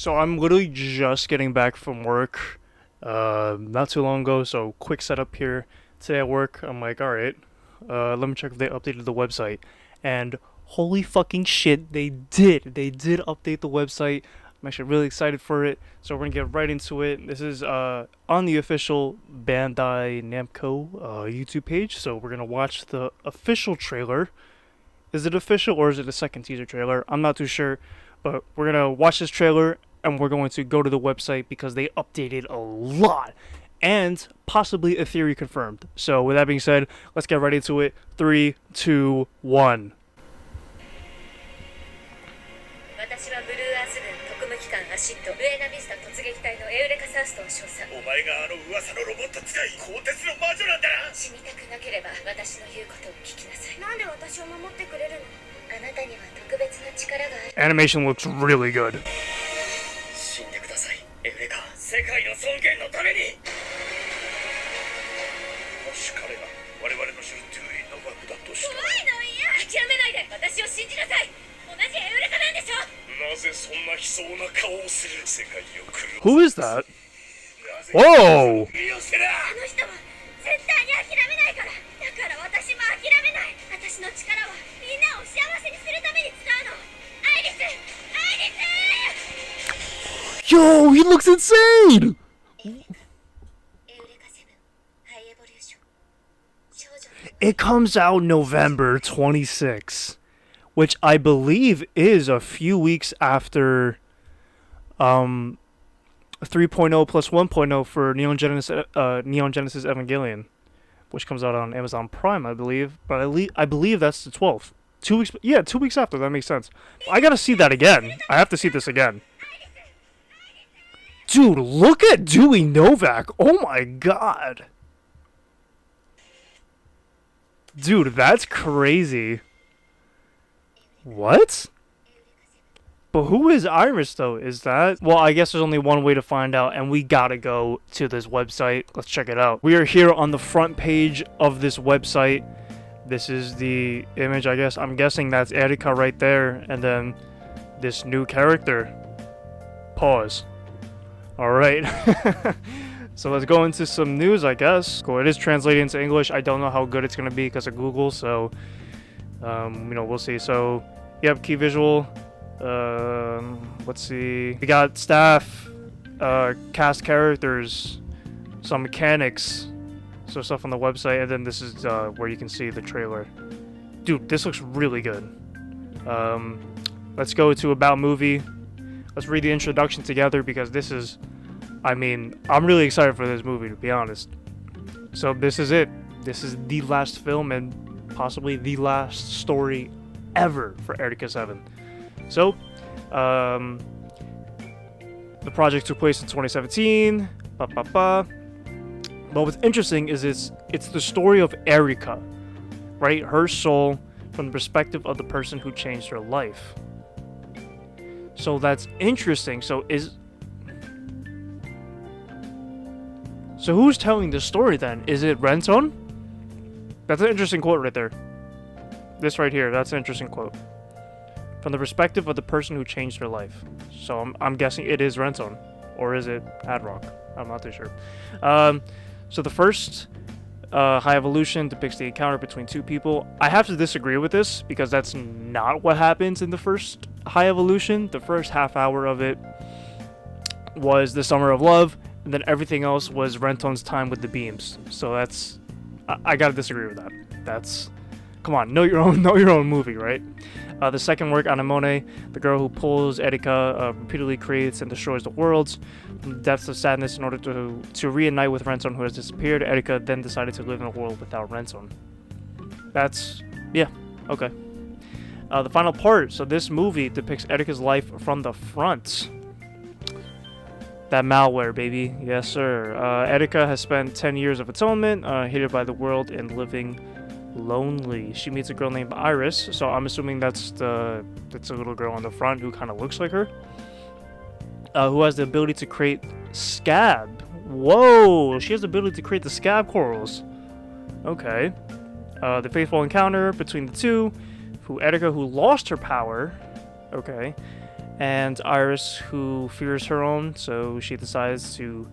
So I'm literally just getting back from work, not too long ago. So quick setup here. Today at work, I'm like, all right, let me check if they updated the website. And holy fucking shit, they did. They did update the website. I'm actually really excited for it. So we're gonna get right into it. This is on the official Bandai Namco YouTube page. So we're gonna watch the official trailer. Is it official or is it a second teaser trailer? I'm not too sure, but we're gonna watch this trailer and we're going to go to the website because they updated a lot and possibly a theory confirmed. So with that being said, let's get right into it. 3, 2, 1. 私はブルーアース軍特務機関アシッドブエナビスタ突撃隊のエウレカサウストを称賛。お前があの噂のロボット使い鋼鉄の魔女なんだな。死にたくなければ私の言うことを聞きなさい。なんで私を守ってくれるの？あなたには特別な力がある。 Animation looks really good. 死んでください、エウレカ。世界の尊厳のために。もし彼が我々の知るトゥーリンの爆弾としたら。怖いの嫌。諦めないで。私を信じなさい。 Who is that? Whoa! Yo, he looks insane! It comes out November 26th. Which I believe is a few weeks after 3.0 plus 1.0 for Neon Genesis Evangelion, which comes out on Amazon Prime, I believe. But I believe that's the 12th. 2 weeks, yeah, 2 weeks after. That makes sense. I gotta see that again. I have to see this again. Dude, look at Dewey Novak. Oh my god. Dude, that's crazy. What? But who is Iris though? Is that? Well, I guess there's only one way to find out, and we gotta go to this website. Let's check it out. We are here on the front page of this website. This is the image, I guess. I'm guessing that's Erika right there, and then this new character. Pause. Alright. So let's go into some news, I guess. Cool, it is translated into English. I don't know how good it's gonna be because of Google, so we'll see. So, yep, key visual. Let's see. We got staff, cast characters, some mechanics, so stuff on the website, and then this is where you can see the trailer. Dude, this looks really good. Let's go to About Movie. Let's read the introduction together because this is, I mean, I'm really excited for this movie, to be honest. So this is it. This is the last film and possibly the last story ever for Eureka 7. So, the project took place in 2017. But what's interesting is it's the story of Eureka, right? Her soul from the perspective of the person who changed her life. So that's interesting. So who's telling the story then? Is it Renton? That's an interesting quote right there. This right here, that's an interesting quote. From the perspective of the person who changed her life. So I'm guessing it is Renton. Or is it Adrock? I'm not too sure. So the first High Evolution depicts the encounter between two people. I have to disagree with this because that's not what happens in the first High Evolution. The first half hour of it was the Summer of Love. And then everything else was Renton's time with the beams. So that's... I gotta disagree with that. That's, come on, know your own movie, right? The second work, Anemone, the girl who pulls Erika, repeatedly creates and destroys the worlds from the depths of sadness in order to reunite with Renton, who has disappeared. Erika then decided to live in a world without Renton. That's, yeah, okay. The final part, so this movie depicts Erika's life from the front. That malware, baby. Yes, sir. Erika has spent 10 years of atonement, hated by the world and living lonely. She meets a girl named Iris, so I'm assuming that's a little girl on the front who kind of looks like her, who has the ability to create scab. Whoa! She has the ability to create the scab corals. Okay. The faithful encounter between the two, Erika, who lost her power. Okay. and Iris, who fears her own, so she decides to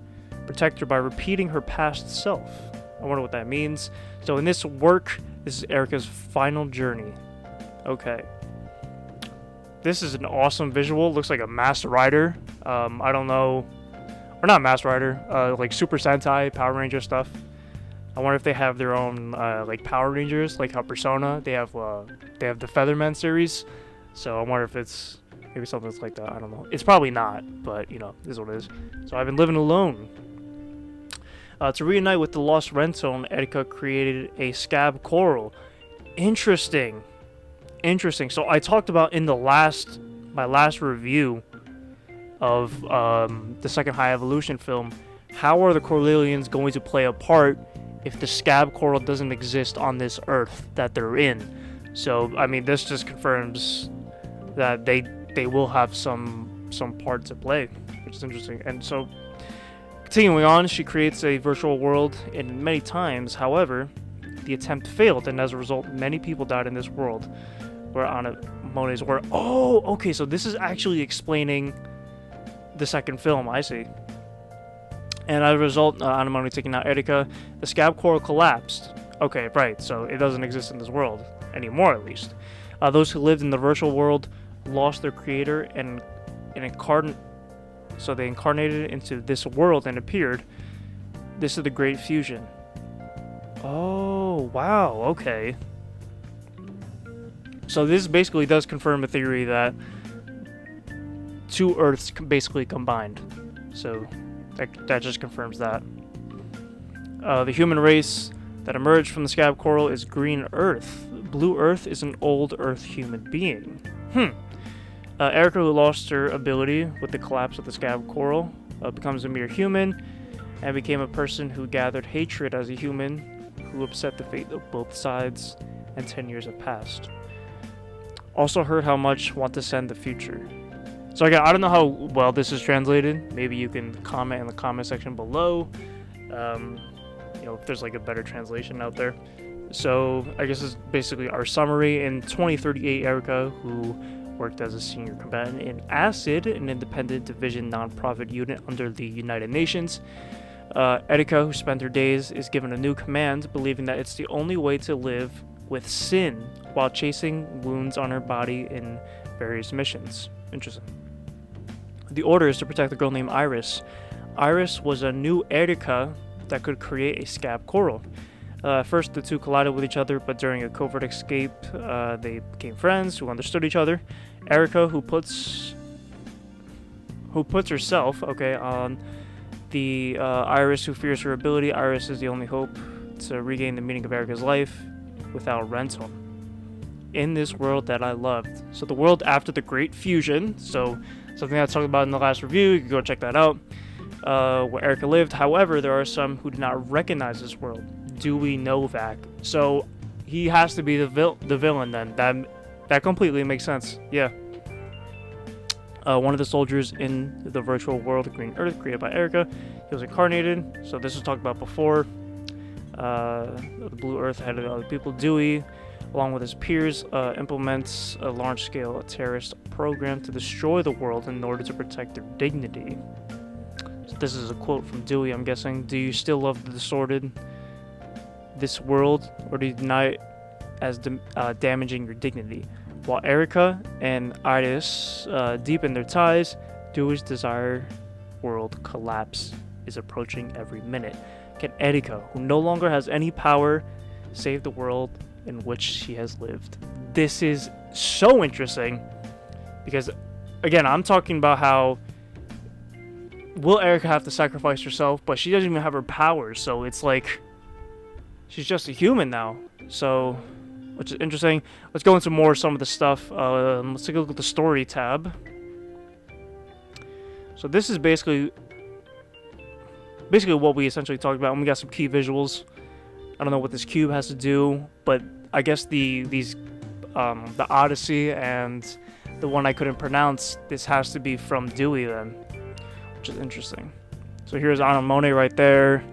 protect her by repeating her past self. I wonder what that means. So in this work, this is Eureka's final journey. Okay. This is an awesome visual. Looks like a Masked Rider. I don't know, or not Masked Rider. Like Super Sentai, Power Ranger stuff. I wonder if they have their own like Power Rangers, like how Persona they have the Featherman series. So I wonder if it's maybe something that's like that. I don't know. It's probably not, but you know, this is what it is. So I've been living alone. To reunite with the lost Rentone, Eureka created a scab coral. Interesting. So I talked about in my last review of the second High Evolution film, how are the Corellians going to play a part if the scab coral doesn't exist on this Earth that they're in? So I mean, this just confirms that they will have some part to play, which is interesting. And so, continuing on, she creates a virtual world, and many times, however, the attempt failed, and as a result, many people died in this world. Where Monet's work. Oh, okay, so this is actually explaining the second film. I see. And as a result, Anemone taking out Eureka, the scab coral collapsed. Okay, right. So it doesn't exist in this world anymore, at least. Those who lived in the virtual world lost their creator and so they incarnated into this world and appeared. This is the Great Fusion. Oh, wow. Okay. So this basically does confirm a theory that two Earths basically combined. So that just confirms that. The human race that emerged from the scab coral is Green Earth. Blue Earth is an old Earth human being. Eureka, who lost her ability with the collapse of the scab coral, becomes a mere human and became a person who gathered hatred as a human, who upset the fate of both sides, and 10 years have passed. Also heard how much want to send the future. So again, I don't know how well this is translated. Maybe you can comment in the comment section below. You know, if there's like a better translation out there. So I guess it's basically our summary. In 2038, Eureka, who worked as a senior combatant in ACID, an independent division non-profit unit under the United Nations. Eureka, who spent her days, is given a new command, believing that it's the only way to live with sin while chasing wounds on her body in various missions. Interesting. The order is to protect a girl named Iris. Iris was a new Eureka that could create a scab coral. First, the two collided with each other, but during a covert escape, they became friends who understood each other. Eureka, who puts herself, on the Iris, who fears her ability. Iris is the only hope to regain the meaning of Eureka's life without Rentone. In this world that I loved. So the world after the Great Fusion, so something I talked about in the last review, you can go check that out, where Eureka lived. However, there are some who do not recognize this world. Dewey Novak. So he has to be the villain then. That completely makes sense. Yeah. One of the soldiers in the virtual world of Green Earth created by Eureka. He was incarnated. So this was talked about before. The Blue Earth headed other people. Dewey, along with his peers, implements a large-scale terrorist program to destroy the world in order to protect their dignity. So this is a quote from Dewey, I'm guessing. Do you still love the distorted this world, or do you deny it as damaging your dignity? While Eureka and Iris deepen their ties, Dewey's desire world collapse is approaching every minute. Can Eureka, who no longer has any power, save the world in which she has lived? This is so interesting because, again, I'm talking about how will Eureka have to sacrifice herself, but she doesn't even have her powers, so it's like she's just a human now. So, which is interesting. Let's go into some of the stuff. Let's take a look at the story tab. So this is basically what we essentially talked about, and we got some key visuals. I don't know what this cube has to do, but I guess the Odyssey and the one I couldn't pronounce, this has to be from Dewey then, which is interesting. So here's Anemone right there,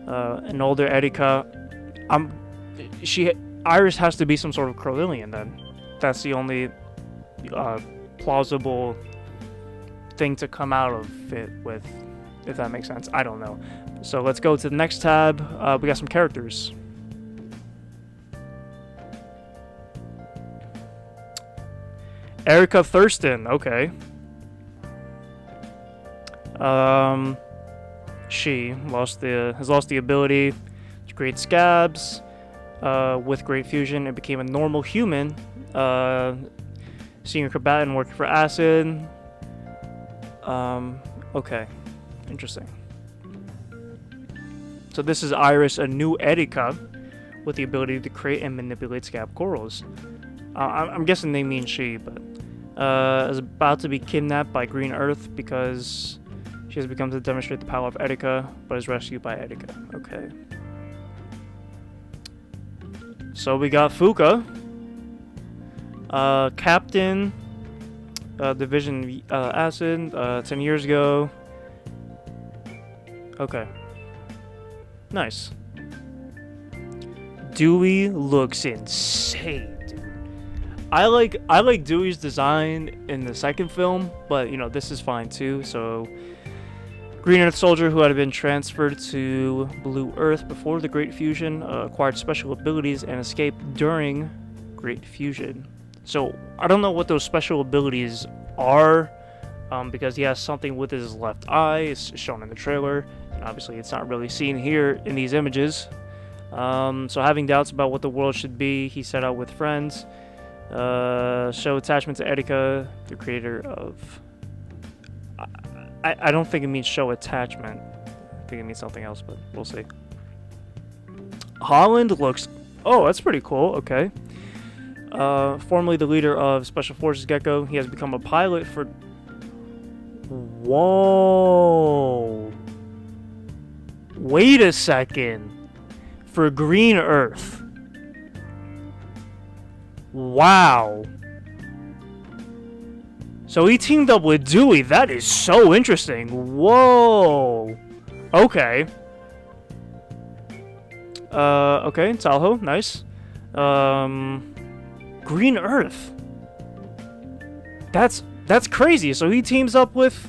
an older Eureka. Iris has to be some sort of Corellian then. That's the only plausible thing to come out of it with, if that makes sense. I don't know. So let's go to the next tab. We got some characters. Eureka Thurston, okay. She has lost the ability to create scabs. With great fusion, it became a normal human. Senior combatant working for Acid. Okay, interesting. So this is Iris, a new Eureka, with the ability to create and manipulate scab corals. I'm guessing they mean she, but is about to be kidnapped by Green Earth because she has become to demonstrate the power of Eureka, but is rescued by Eureka. Okay. So we got Fuka, Captain, Division Acid, 10 years ago. Okay. Nice. Dewey looks insane, dude. I like Dewey's design in the second film, but you know, this is fine too. So Green Earth soldier who had been transferred to Blue Earth before the Great Fusion acquired special abilities and escaped during Great Fusion. So I don't know what those special abilities are, because he has something with his left eye. It's shown in the trailer, and obviously it's not really seen here in these images. So having doubts about what the world should be, he set out with friends. Show attachment to Eureka, the creator of... I don't think it means show attachment. I think it means something else, but we'll see. Holland looks... Oh, that's pretty cool. Okay. Formerly the leader of Special Forces Gecko, he has become a pilot for... Whoa! Wait a second. For Green Earth. Wow. So he teamed up with Dewey. That is so interesting. Whoa. Okay. Okay, Tahoe, nice. Green Earth. That's crazy. So he teams up with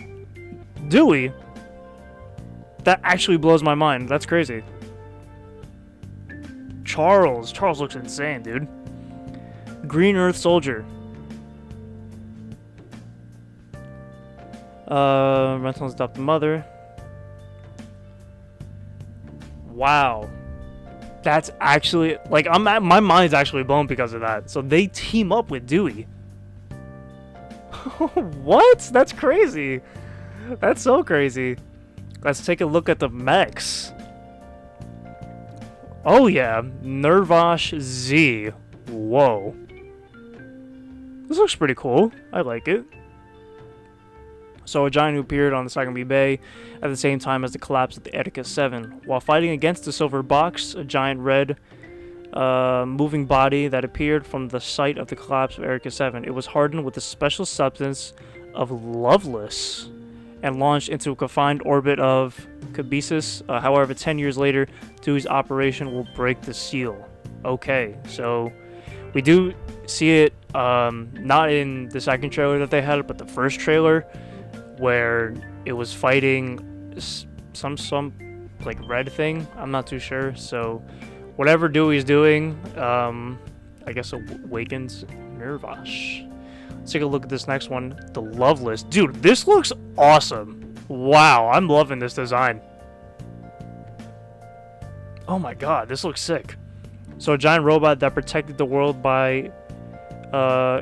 Dewey. That actually blows my mind. That's crazy. Charles looks insane, dude. Green Earth soldier. Rental's adopted mother. Wow. That's actually, like, my mind's actually blown because of that. So they team up with Dewey. What? That's crazy. That's so crazy. Let's take a look at the mechs. Oh yeah, Nervash Z. Whoa. This looks pretty cool. I like it. So a giant who appeared on the Sagami Bay at the same time as the collapse of the Eureka 7. While fighting against the Silver Box, a giant red moving body that appeared from the site of the collapse of Eureka 7. It was hardened with the special substance of Loveless and launched into a confined orbit of Cabesus. However, 10 years later, Dewey's operation will break the seal. Okay, so we do see it not in the second trailer that they had, but the first trailer, where it was fighting some like red thing. I'm not too sure. So whatever Dewey's doing, I guess awakens Nervash. Let's take a look at this next one, the Loveless. Dude, this looks awesome. Wow, I'm loving this design. Oh my god, this looks sick. So a giant robot that protected the world by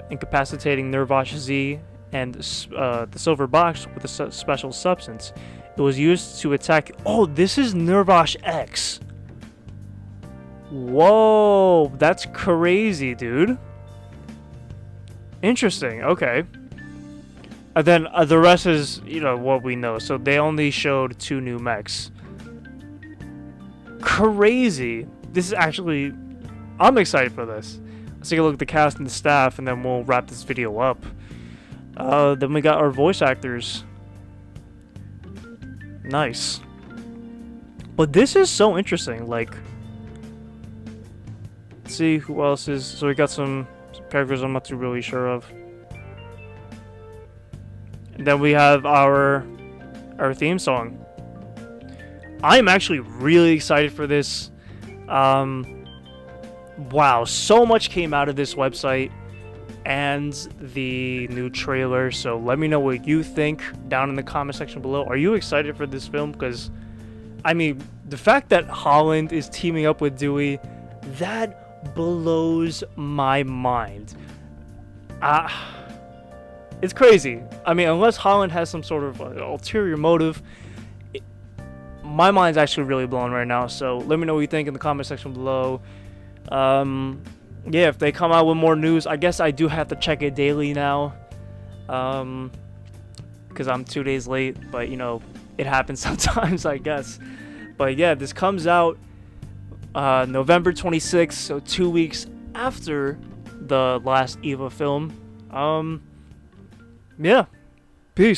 incapacitating Nervash Z and the Silver Box with a special substance. It was used to attack... Oh, this is Nervash X. Whoa, that's crazy, dude. Interesting, okay. And then the rest is, you know, what we know. So they only showed 2 new mechs. Crazy. This is actually... I'm excited for this. Let's take a look at the cast and the staff, and then we'll wrap this video up. Then we got our voice actors. Nice. But this is so interesting, like... Let's see who else is... So we got some characters I'm not too really sure of. then we have our theme song. I'm actually really excited for this. Wow, so much came out of this website and the new trailer. So let me know what you think down in the comment section below. Are you excited for this film? Because, I mean, the fact that Holland is teaming up with Dewey, that blows my mind. It's crazy. I mean, unless Holland has some sort of ulterior motive, my mind's actually really blown right now. So let me know what you think in the comment section below. Yeah, if they come out with more news, I guess I do have to check it daily now, because I'm 2 days late, but you know, it happens sometimes, I guess. But yeah, this comes out November 26th, so 2 weeks after the last EVA film. Yeah, peace.